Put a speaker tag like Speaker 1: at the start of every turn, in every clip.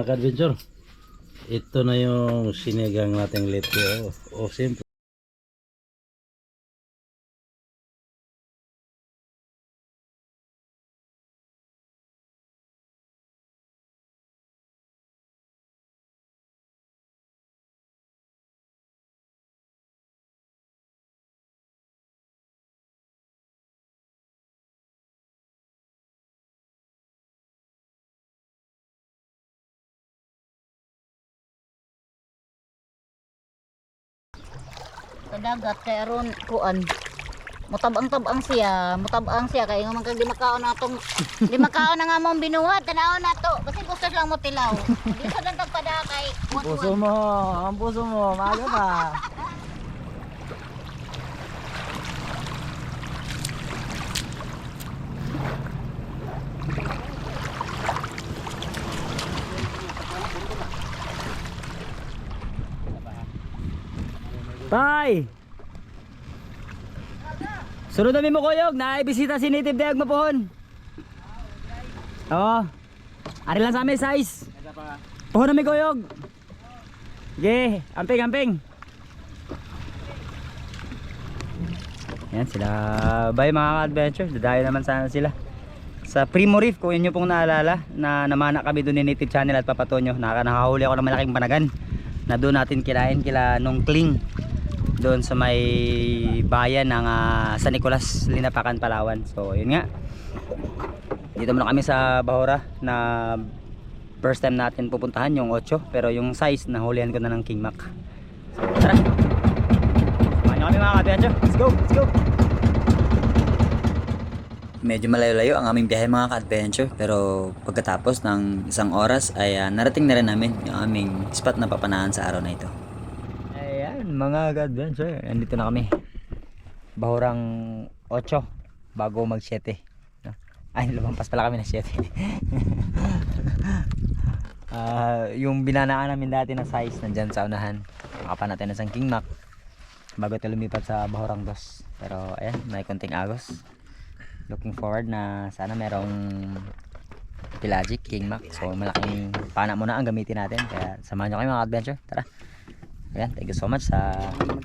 Speaker 1: mga ka-adventure. Ito na yung sinigang nating lechon. O simple.
Speaker 2: Kadagat kay aron kuan. Mutabang-tabang siya kay nga man kag di makaon natong di makaon na nga mong binuhat tanaw nato basta gusto lang mo tilaw. Di sa lang tagpada kay
Speaker 3: Puso mo, ang puso mo, maaga pa. Tay! Sunod namin mo kuyog, naibisita si Native Dayag Mapuhon. Oo. Ari lang sa amin size. Puhon namin kuyog. Sige, amping. Yan sila. Bye mga ka-adventure. Dadayo naman sana sila sa Primo Reef. Kung inyo pong naalala na namana kami doon ni Native Channel at Papa Tonyo. Nakahuli ako ng malaking panagan na doon natin kinain kila Nongkling doon sa may bayan ng San Nicolas, Linapakan, Palawan. So yun nga, dito muna kami sa Bahura na first time natin pupuntahan yung 8, pero yung size nahulihan ko na ng King Mac. So tara, samahan nyo kami mga ka-adventure. Let's go. Medyo malayo-layo ang aming biyahe mga ka-adventure, pero pagkatapos ng 1 oras ay narating na rin namin yung aming spot na papanahan sa araw na ito. Ayan mga ka-adventure, nandito na kami Bahurang 8 bago mag 7, no? Ay lumampas pala kami na 7. Yung binanaan namin dati na size nandyan sa unahan, makapan natin ng isang King Mac bago ito lumipat sa Bahurang 2. Pero ayan, may konting agos. Looking forward na sana merong pelagic King Mac. So malaking pana muna ang gamitin natin, kaya samahan nyo kayo mga adventure. Tara. Ayan, thank you so much sa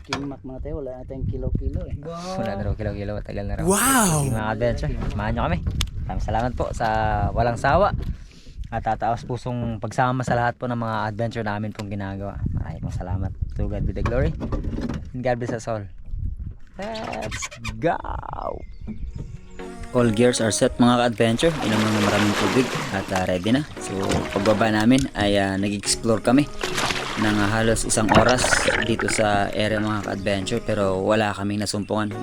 Speaker 3: King Mac mga tayo, wala natin kilo-kilo eh.
Speaker 1: wala na raw kilo-kilo, tagal na raw.
Speaker 3: Wow!
Speaker 1: Mga adventure, samahan nyo kami. Maraming salamat po sa walang sawa at tataos pusong pagsama sa lahat po ng mga adventure namin pong ginagawa. Maraming pong salamat. To God be the glory and God bless us all. Let's go! All gears are set mga ka-adventure. Inom ng maraming tubig at ready na. So pagbaba namin ay nag-explore kami ng halos 1 oras dito sa area mga ka-adventure, pero wala kaming nasumpungan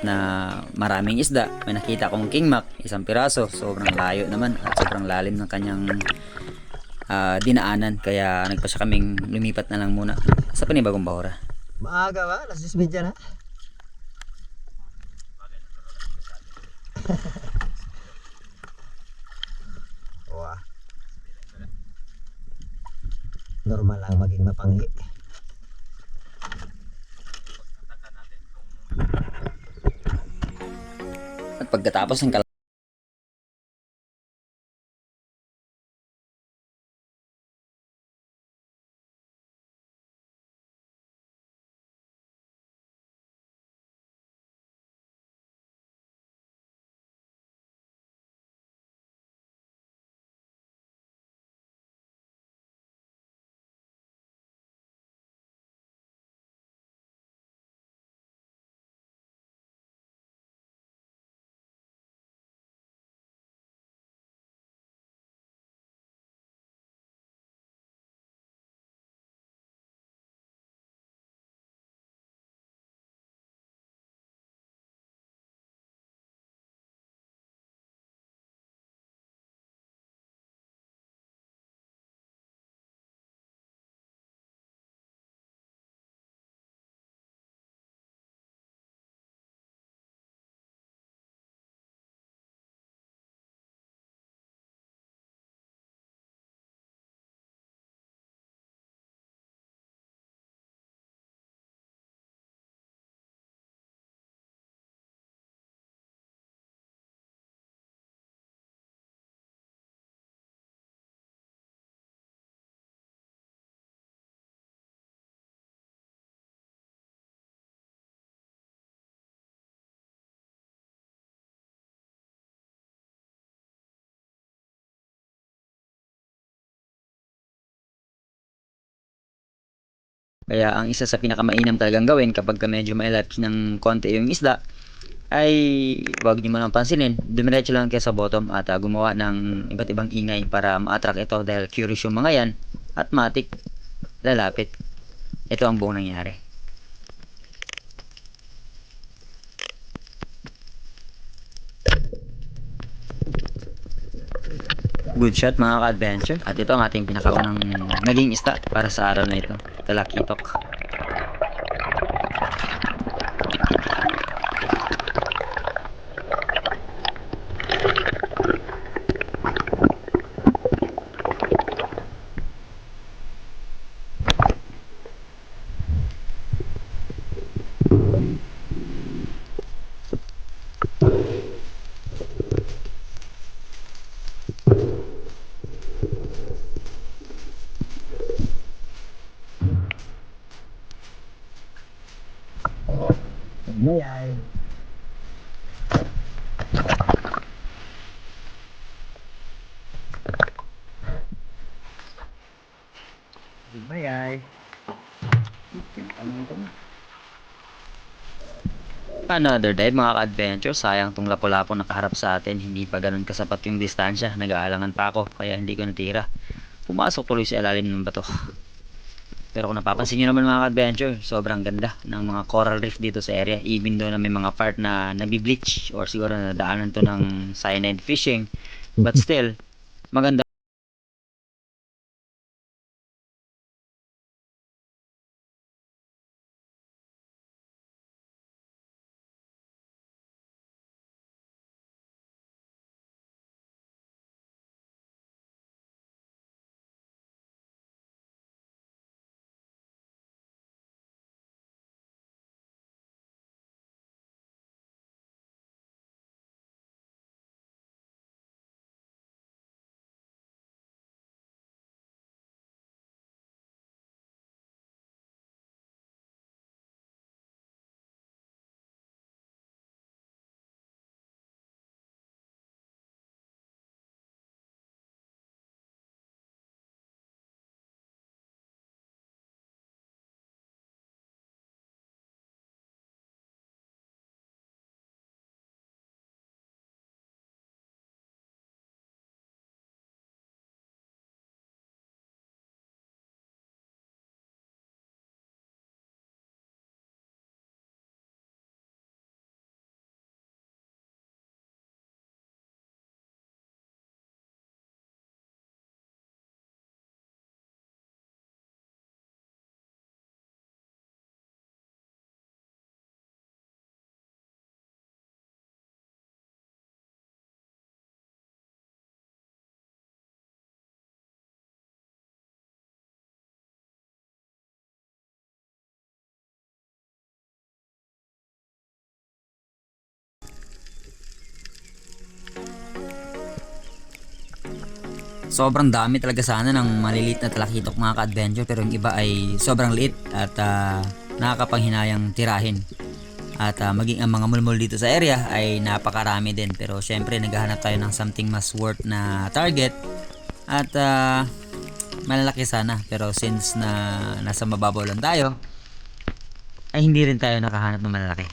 Speaker 1: na maraming isda. May nakita kong King Mac, 1 piraso. Sobrang layo naman at sobrang lalim ng kanyang dinaanan, kaya nagpasya kaming lumipat na lang muna sa panibagong Bahura.
Speaker 3: Maaga ba? Alas 10:30 na? Wah. Normal lang maging mapanghi.
Speaker 1: At pagkatapos ng Kaya ang isa sa pinakamainam talagang gawin kapag medyo mailap ng konti yung isda ay wag niyo man pansinin, dumiretso lang kayo sa bottom at gumawa ng iba't ibang ingay para ma-attract ito dahil curious yung mga yan at matik lalapit. Ito ang buong nangyari. Good shot mga ka-adventure. At ito ang ating pinakaunang naging isda para sa araw na ito. Talakitok. Another day mga ka-adventure. Sayang tong lapu-lapo nakaharap sa atin. Hindi pa ganun kasapat yung distansya. Nag-aalangan pa ako kaya hindi ko natira. Pumasok tuloy sa ilalim ng bato. Pero kung napapansin nyo naman mga ka-adventure, sobrang ganda ng mga coral reef dito sa area. Even though na may mga part na nagbi-bleach or siguro nadaanan to ng cyanide fishing. But still, maganda. Sobrang dami talaga sana ng maliliit na talakitok mga ka-adventure, pero yung iba ay sobrang liit at nakakapanghinayang tirahin. At maging ang mga mulmul dito sa area ay napakarami din, pero syempre naghahanap tayo ng something mas worth na target at malalaki sana, pero since na nasa mababaw lang tayo ay hindi rin tayo nakahanap ng malalaki.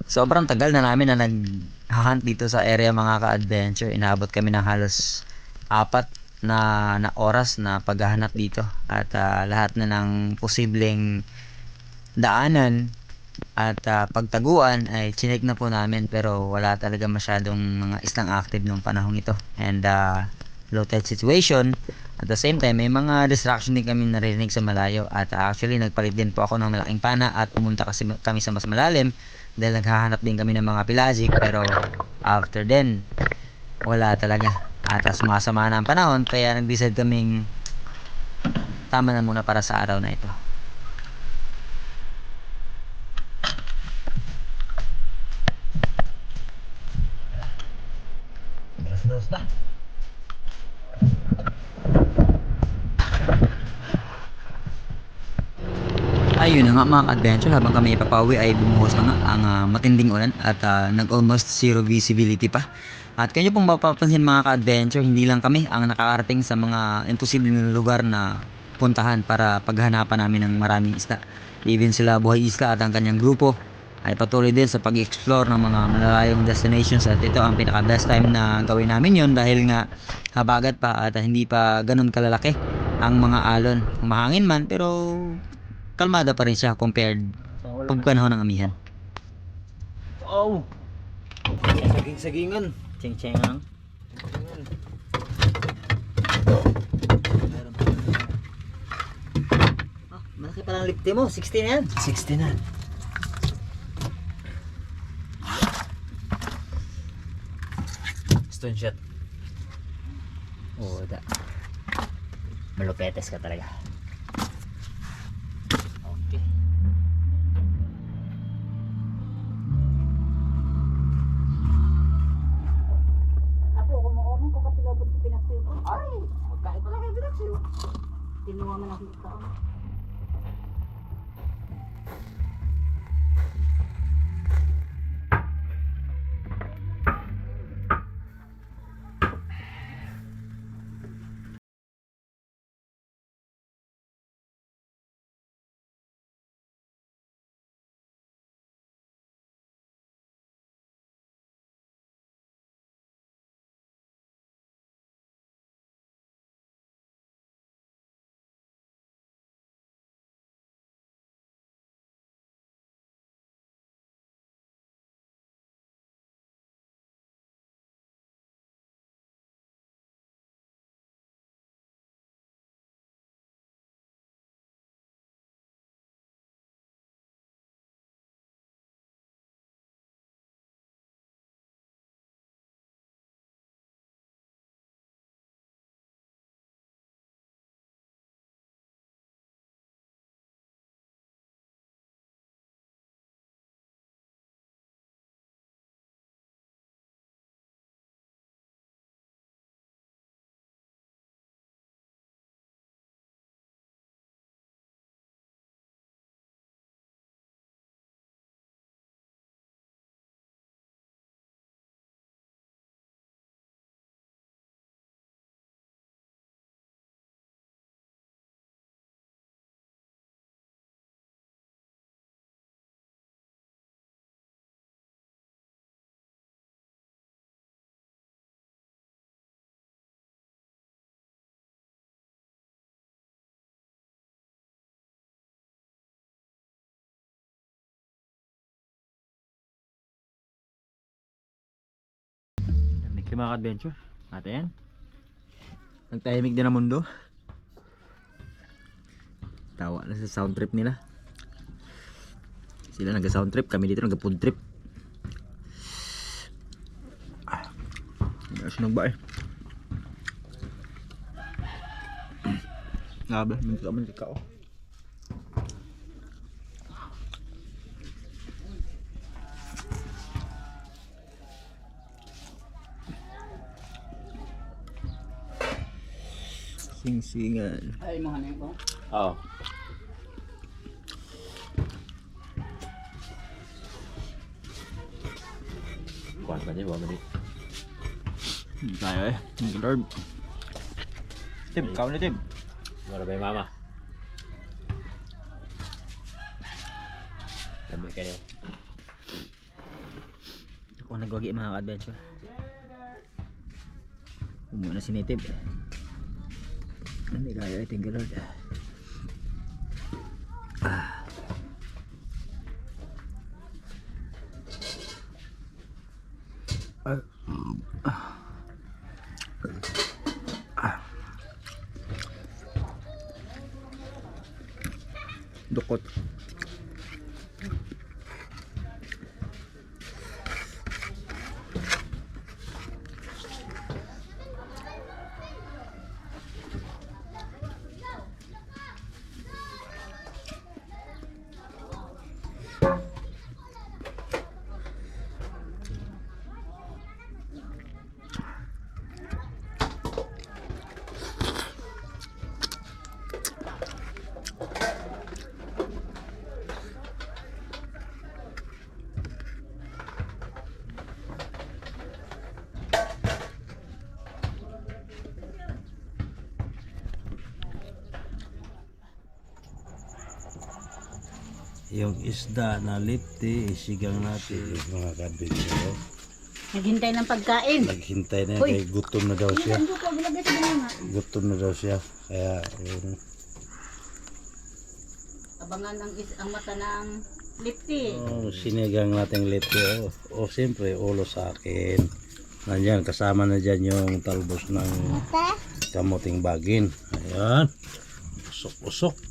Speaker 1: sobrang tagal na namin na nag-hunt dito sa area mga ka-adventure. Inabot kami ng halos 4 na oras na paghahanap dito. At lahat na ng posibleng daanan at pagtaguan ay chinek na po namin, pero wala talaga masyadong mga islang active nung panahong ito. And low tide situation. At the same time, may mga distraction din kami narinig sa malayo. At actually, nagpalit din po ako ng malaking pana at pumunta kasi kami sa mas malalim dahil naghahanap din kami ng mga pelagic. Pero after then, wala talaga. At sumasama na ang panahon, kaya nag-decide kaming tama na muna para sa araw na ito. Dos na. Ayun na nga mga adventure, habang kami ipapawi ay bumuhos na nga ang matinding ulan at nag-almost zero visibility pa. At kanyo pong mapapansin mga ka-adventure, hindi lang kami ang nakakarating sa mga imposibleng lugar na puntahan para paghanapan namin ng maraming isda. Even sila Buhay Isla at ang kanyang grupo ay patuloy din sa pag-explore ng mga malalayong destinations, at ito ang pinaka best time na gawin namin yon dahil nga habagat pa at hindi pa ganun kalalaki ang mga alon. Mahangin man pero kalmada pa rin siya compared pag panahon ng amihan.
Speaker 3: Oh! Saging-sagingan. Cheng-chengang.
Speaker 1: Malaki pa lang lipte mo, 60 na yan.
Speaker 3: 60 na. Stone shot.
Speaker 1: Oo, da. Malupetes ka talaga.
Speaker 3: Okay.
Speaker 2: Ako, kumuorong ko kapilabot sa pinaksiw ko. Ay, magkait pala kayo pinaksiw. Tinuwa man ako sa taon.
Speaker 3: Thank you mga adventure. Ate yan. Nagtahimik din ang mundo. Tawa na sa sound trip nila. Sila nag-sound trip, kami dito nag-food trip. Sunog ba eh. Grabe, mantika oh. Sing-singan.
Speaker 2: Ay, mo hanin ko.
Speaker 3: Oo. Kuhan pa niya, buwan ba niya? Hindi tayo eh. Thank you Lord. Tim, kaon na Tim.
Speaker 4: Mara ba yung mama? Sabi kayo.
Speaker 1: Ako nagwagi mga ka-adventure. Umuna si Native. Hindi kaya, thank you Lord. Dukot.
Speaker 4: Yung isda na lipti, isigang natin mga ka-adventure.
Speaker 2: Naghintay ng pagkain.
Speaker 4: Naghintay na yan,
Speaker 2: Uy.
Speaker 4: kaya gutom na daw siya.
Speaker 2: Ano ko bilagay sa banana?
Speaker 4: Gutom na daw siya. Kaya
Speaker 2: Abangan ang mata ng lipti.
Speaker 4: sinigang natin lipti. Siyempre, ulo sa akin. Nandyan, kasama na dyan yung talbos ng kamuting bagin. Ayan. Usok-usok.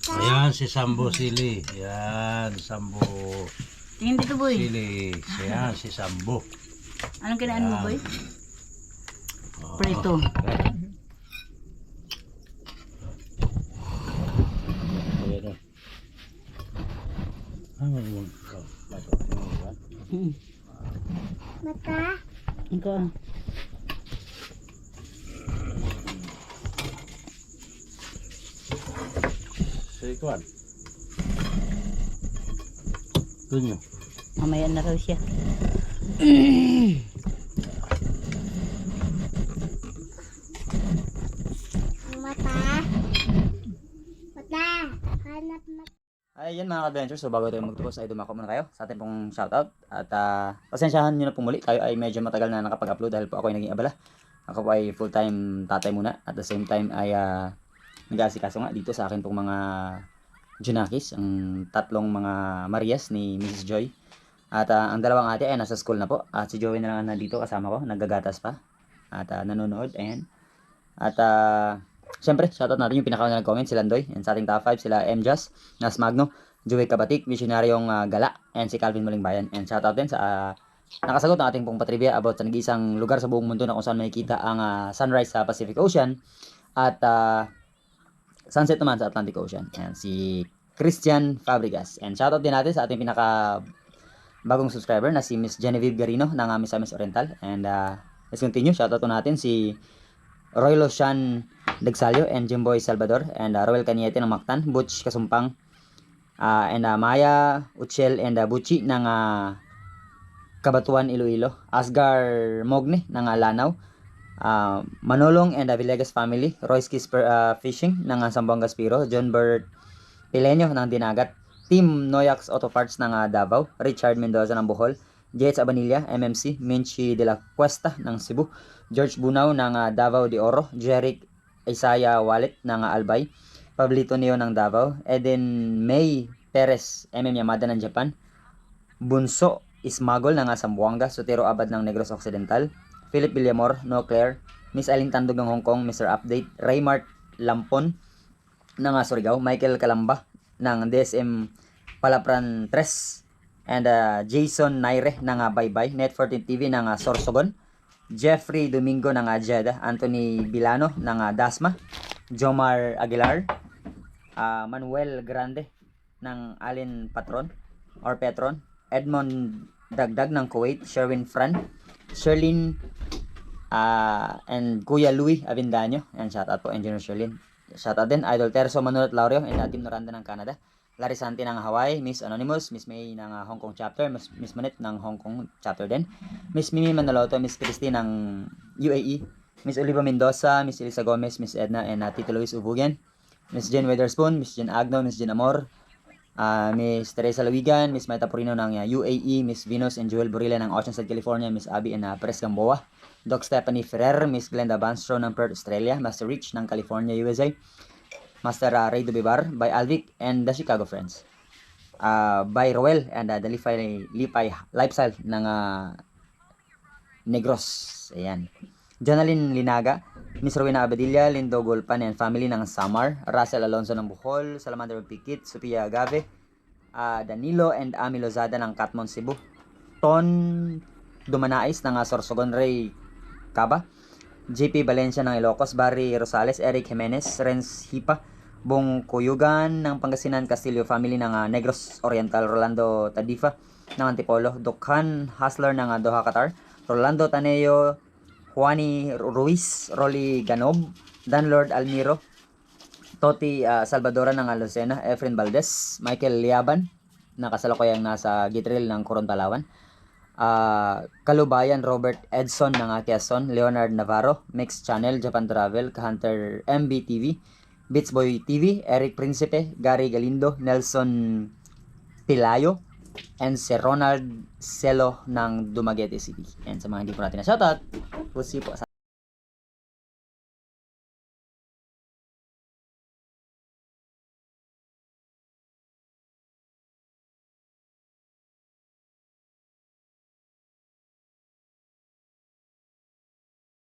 Speaker 4: Ayan si Sambo Sili. Ayan, Sambo
Speaker 2: Tingin dito, boy.
Speaker 4: Sili. Ayan si Sambo.
Speaker 2: Anong kinaan mo, boy? Prito.
Speaker 4: Ayan.
Speaker 2: Mata? Ikaw.
Speaker 4: Ikuan. Tunyo.
Speaker 2: Mamaya na raw siya. Mata? Mata? Hanap mata.
Speaker 1: Ayan mga ka-adventure, so bago tayo magtapos ay dumako muna kayo sa ating pong shoutout. At pasensyahan nyo na po muli, tayo ay medyo matagal na nakapag-upload dahil po ako ay naging abala. Ako po ay full-time tatay muna, at the same time ay nag-aasikaso nga dito sa akin pong mga Junakis, ang tatlong mga Marias ni Mrs. Joy. At ang dalawang ate ay nasa school na po, at si Joey na lang nandito kasama ko, naggagatas pa at nanonood. Ayan. At siyempre, shoutout natin yung pinakauna nag-comment, si Landoy. And sa ating top 5, sila M. Just, Nas Magno, Joey Kabatik, Misyonaryong Gala, and si Calvin Malingbayan. And shoutout din sa nakasagot ng ating pong patrivia about sa nag-iisang lugar sa buong mundo na kung saan makikita ang sunrise sa Pacific Ocean at sunset naman sa Atlantic Ocean. And si Christian Fabregas. And shoutout din natin sa ating pinaka bagong subscriber na si Miss Genevieve Garino ng Misamis Oriental. And let's continue. Shoutout po natin si Roylo Shan Degsalio and Jimboy Salvador and Roel Caniete ng Mactan, Butch Kasumpang, and Maya Uchel and Buchi ng Kabatuan Iloilo, Asgar Mogne ng Lanao, Manolong and Villegas family, Royce Fishing ng Zamboanga Spiro, John Bert Pileño ng Dinagat, Team Noyax Auto Parts ng Davao, Richard Mendoza ng Bohol, Jets Abanilla, MMC, Minchi de la Cuesta ng Cebu, George Bunao ng Davao de Oro, Jeric Isaiah Wallet ng Albay, Pablito Neo ng Davao, Eden May Perez, Yamada ng Japan, Bunso Ismagol ng Zamboanga, Sotero Abad ng Negros Occidental, Philip Villamor, No Claire, Miss Aling Tandog ng Hong Kong, Mr. Update, Raymart Lampon ng Surigao, Michael Kalamba ng DSM Palapran 3, and Jason Naire ng Baybay, Net14 TV ng Sorsogon, Jeffrey Domingo ng Jeddah, Anthony Bilano ng Dasma, Jomar Aguilar, Manuel Grande ng Alin Patron or Petron, Edmond Dagdag ng Kuwait, Sherwin Fran, Sherlyn, and Kuya Louie Avindaño, and shoutout po Engineer Sherlyn. Shoutout din Idol Terso Manuel Laurio and Team Noranda ng Canada, Larry Santi ng Hawaii, Miss Anonymous, Miss May ng Hong Kong chapter, Miss Manit ng Hong Kong chapter din, Miss Mimi Manaloto, Miss Christy ng UAE, Miss Oliva Mendoza, Miss Elisa Gomez, Miss Edna, and Tito Luis Ubugen, Miss Jen Witherspoon, Miss Jen Agno, Miss Jen Amor,
Speaker 3: Miss Teresa Lawigan, Miss Maita Purino ng UAE, Miss Venus and Joel Borilla ng Oceanside, California, Miss Abby and Perez Gamboa, Doc Stephanie Ferrer, Miss Glenda Banstro ng Perth, Australia, Master Rich ng California, USA, Master Ray Dubibar, by Alvic and the Chicago Friends, by Roel and the Lipay Lifestyle ng Negros. Ayan. Jonalyn Linaga, Miss Rowena Abadilla, Lindo Golpan and family ng Samar, Russell Alonso ng Bohol, Salamander Pikit, Sophia Agave, Danilo and Ami Lozada ng Katmon, Cebu, Ton Dumanais ng Sorsogon Ray Caba, JP Valencia ng Ilocos, Barry Rosales, Eric Jimenez, Renz Hipa, Bong Kuyugan ng Pangasinan, Castillo family ng Negros Oriental, Rolando Tadifa ng Antipolo, Dukhan Hustler ng Doha, Qatar, Rolando Taneo, Juani Ruiz, Rolly Ganob, Dan Lord Almiro, Toti Salvadora ng Lucena, Efren Valdez, Michael Liaban na kasalukuyang nasa Gitril ng Coron, Palawan, Kalubayan Robert Edson ng Quezon, Leonard Navarro, Mix Channel, Japan Travel, Hunter MBTV, Beats Boy TV, Eric Principe, Gary Galindo, Nelson Pilayo, and si Ronald Celo ng Dumaguete City. And sa mga hindi po natin na shoutout, pusi po sa